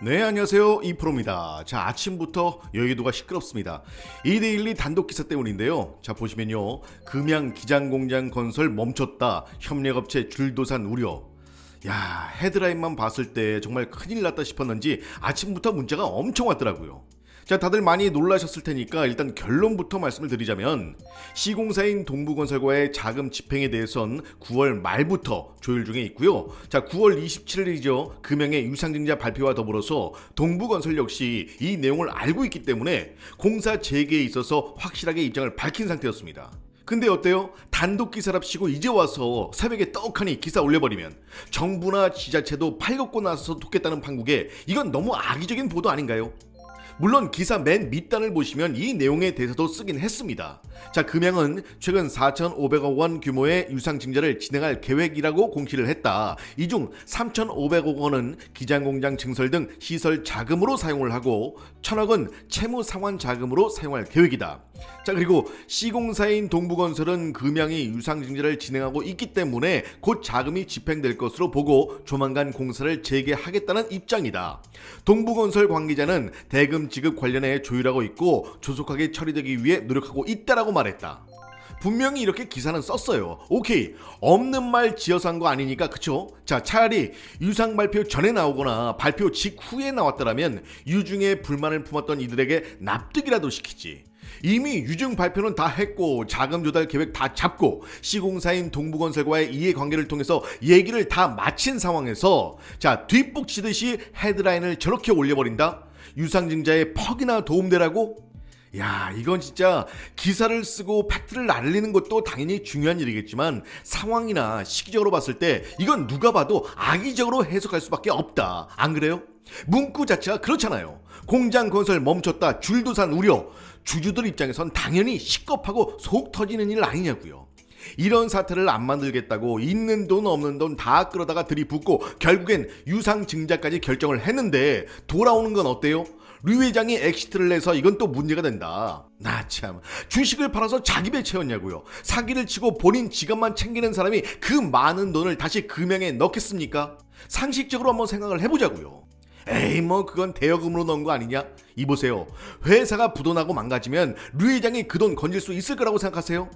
네, 안녕하세요. 이프로입니다. 자, 아침부터 여의도가 시끄럽습니다. 이데일리 단독 기사 때문인데요. 자, 보시면요. 금양 기장공장 건설 멈췄다. 협력업체 줄도산 우려. 야, 헤드라인만 봤을 때 정말 큰일 났다 싶었는지 아침부터 문자가 엄청 왔더라고요. 자, 다들 많이 놀라셨을 테니까 일단 결론부터 말씀을 드리자면 시공사인 동부건설과의 자금 집행에 대해선 9월 말부터 조율 중에 있고요. 자, 9월 27일이죠. 금양의 유상증자 발표와 더불어서 동부건설 역시 이 내용을 알고 있기 때문에 공사 재개에 있어서 확실하게 입장을 밝힌 상태였습니다. 근데 어때요? 단독 기사랍시고 이제 와서 새벽에 떡하니 기사 올려버리면 정부나 지자체도 팔걷고 나서서 돕겠다는 판국에 이건 너무 악의적인 보도 아닌가요? 물론 기사 맨 밑단을 보시면 이 내용에 대해서도 쓰긴 했습니다. 자, 금양은 최근 4,500억 원 규모의 유상증자를 진행할 계획이라고 공시를 했다. 이 중 3,500억 원은 기장공장 증설 등 시설 자금으로 사용을 하고 1,000억은 채무 상환 자금으로 사용할 계획이다. 자, 그리고 시공사인 동부건설은 금양이 유상증자를 진행하고 있기 때문에 곧 자금이 집행될 것으로 보고 조만간 공사를 재개하겠다는 입장이다. 동부건설 관계자는 대금 지급 관련해 조율하고 있고 조속하게 처리되기 위해 노력하고 있다라고 말했다. 분명히 이렇게 기사는 썼어요. 오케이, 없는 말 지어서 한 거 아니니까, 그쵸? 자, 차라리 유상 발표 전에 나오거나 발표 직후에 나왔더라면 유중에 불만을 품었던 이들에게 납득이라도 시키지. 이미 유증 발표는 다 했고 자금 조달 계획 다 잡고 시공사인 동부건설과의 이해관계를 통해서 얘기를 다 마친 상황에서 자, 뒷북치듯이 헤드라인을 저렇게 올려버린다? 유상증자에 퍽이나 도움되라고? 야, 이건 진짜 기사를 쓰고 팩트를 알리는 것도 당연히 중요한 일이겠지만 상황이나 시기적으로 봤을 때 이건 누가 봐도 악의적으로 해석할 수밖에 없다. 안 그래요? 문구 자체가 그렇잖아요. 공장 건설 멈췄다. 줄도산 우려. 주주들 입장에선 당연히 시겁하고 속 터지는 일 아니냐고요. 이런 사태를 안 만들겠다고 있는 돈 없는 돈 다 끌어다가 들이붓고 결국엔 유상증자까지 결정을 했는데 돌아오는 건 어때요? 류 회장이 엑시트를 내서 이건 또 문제가 된다. 나 참, 주식을 팔아서 자기 배 채웠냐고요. 사기를 치고 본인 지갑만 챙기는 사람이 그 많은 돈을 다시 금양에 넣겠습니까? 상식적으로 한번 생각을 해보자고요. 에이, 뭐 그건 대여금으로 넣은 거 아니냐? 이보세요. 회사가 부도나고 망가지면 류 회장이 그 돈 건질 수 있을 거라고 생각하세요?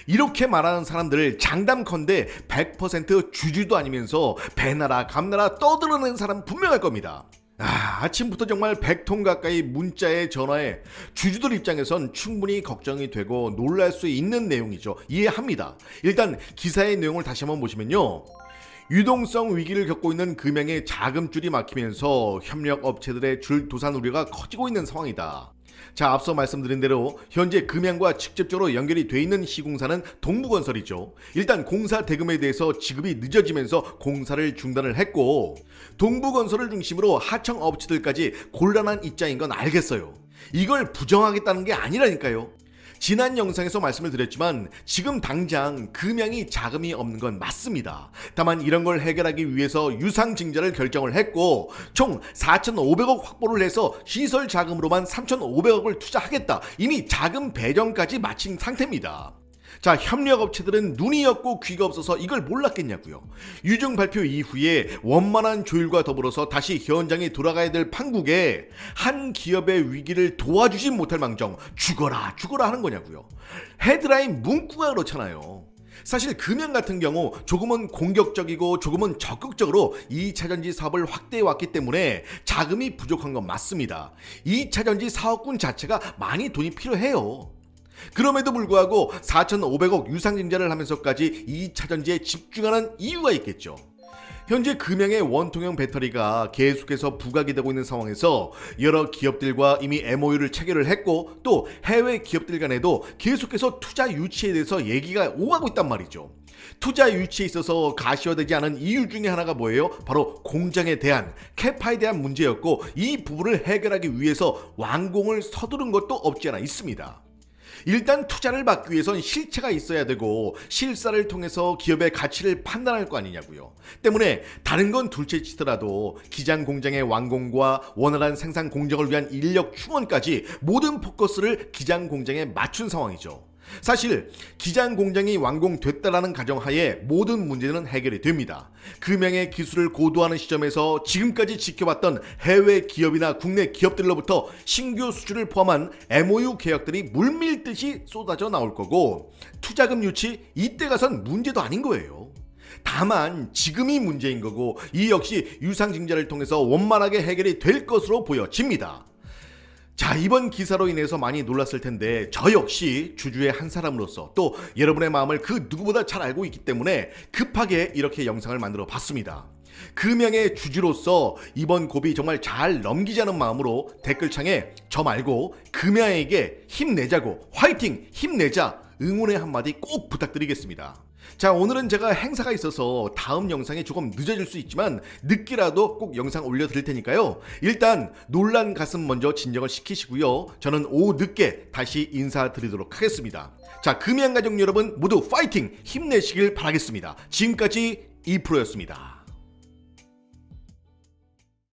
이렇게 말하는 사람들을 장담컨대 100% 주주도 아니면서 배나라 감나라 떠들어내는 사람 분명할 겁니다. 아침부터 정말 100통 가까이 문자에 전화에 주주들 입장에선 충분히 걱정이 되고 놀랄 수 있는 내용이죠. 이해합니다. 일단 기사의 내용을 다시 한번 보시면요. 유동성 위기를 겪고 있는 금양의 자금줄이 막히면서 협력업체들의 줄도산 우려가 커지고 있는 상황이다. 자, 앞서 말씀드린 대로 현재 금양과 직접적으로 연결이 돼 있는 시공사는 동부건설이죠. 일단 공사 대금에 대해서 지급이 늦어지면서 공사를 중단을 했고 동부건설을 중심으로 하청업체들까지 곤란한 입장인 건 알겠어요. 이걸 부정하겠다는 게 아니라니까요. 지난 영상에서 말씀을 드렸지만 지금 당장 금양이 자금이 없는 건 맞습니다. 다만 이런 걸 해결하기 위해서 유상증자를 결정을 했고 총 4,500억 확보를 해서 시설 자금으로만 3,500억을 투자하겠다. 이미 자금 배정까지 마친 상태입니다. 자, 협력업체들은 눈이 없고 귀가 없어서 이걸 몰랐겠냐고요. 유증 발표 이후에 원만한 조율과 더불어서 다시 현장에 돌아가야 될 판국에 한 기업의 위기를 도와주지 못할 망정 죽어라 하는 거냐고요. 헤드라인 문구가 그렇잖아요. 사실 금양 같은 경우 조금은 공격적이고 조금은 적극적으로 2차전지 사업을 확대해 왔기 때문에 자금이 부족한 건 맞습니다. 2차전지 사업군 자체가 많이 돈이 필요해요. 그럼에도 불구하고 4,500억 유상증자를 하면서까지 2차전지에 집중하는 이유가 있겠죠. 현재 금양의 원통형 배터리가 계속해서 부각이 되고 있는 상황에서 여러 기업들과 이미 MOU를 체결을 했고 또 해외 기업들 간에도 계속해서 투자 유치에 대해서 얘기가 오가고 있단 말이죠. 투자 유치에 있어서 가시화되지 않은 이유 중에 하나가 뭐예요? 바로 공장에 대한 캐파에 대한 문제였고 이 부분을 해결하기 위해서 완공을 서두른 것도 없지 않아 있습니다. 일단 투자를 받기 위해선 실체가 있어야 되고 실사를 통해서 기업의 가치를 판단할 거 아니냐고요. 때문에 다른 건 둘째치더라도 기장 공장의 완공과 원활한 생산 공정을 위한 인력 충원까지 모든 포커스를 기장 공장에 맞춘 상황이죠. 사실 기장 공장이 완공됐다라는 가정하에 모든 문제는 해결이 됩니다. 금양의 기술을 고도화하는 시점에서 지금까지 지켜봤던 해외 기업이나 국내 기업들로부터 신규 수주를 포함한 MOU 계약들이 물밀듯이 쏟아져 나올 거고, 투자금 유치 이때 가선 문제도 아닌 거예요. 다만 지금이 문제인 거고, 이 역시 유상증자를 통해서 원만하게 해결이 될 것으로 보여집니다. 자, 이번 기사로 인해서 많이 놀랐을 텐데 저 역시 주주의 한 사람으로서 또 여러분의 마음을 그 누구보다 잘 알고 있기 때문에 급하게 이렇게 영상을 만들어 봤습니다. 금양의 주주로서 이번 고비 정말 잘 넘기자는 마음으로 댓글창에 저 말고 금양에게 힘내자고, 화이팅! 힘내자! 응원의 한마디 꼭 부탁드리겠습니다. 자, 오늘은 제가 행사가 있어서 다음 영상이 조금 늦어질 수 있지만 늦게라도 꼭 영상 올려드릴 테니까요. 일단 놀란 가슴 먼저 진정을 시키시고요. 저는 오후 늦게 다시 인사드리도록 하겠습니다. 자, 금양가족 여러분 모두 파이팅! 힘내시길 바라겠습니다. 지금까지 이프로였습니다.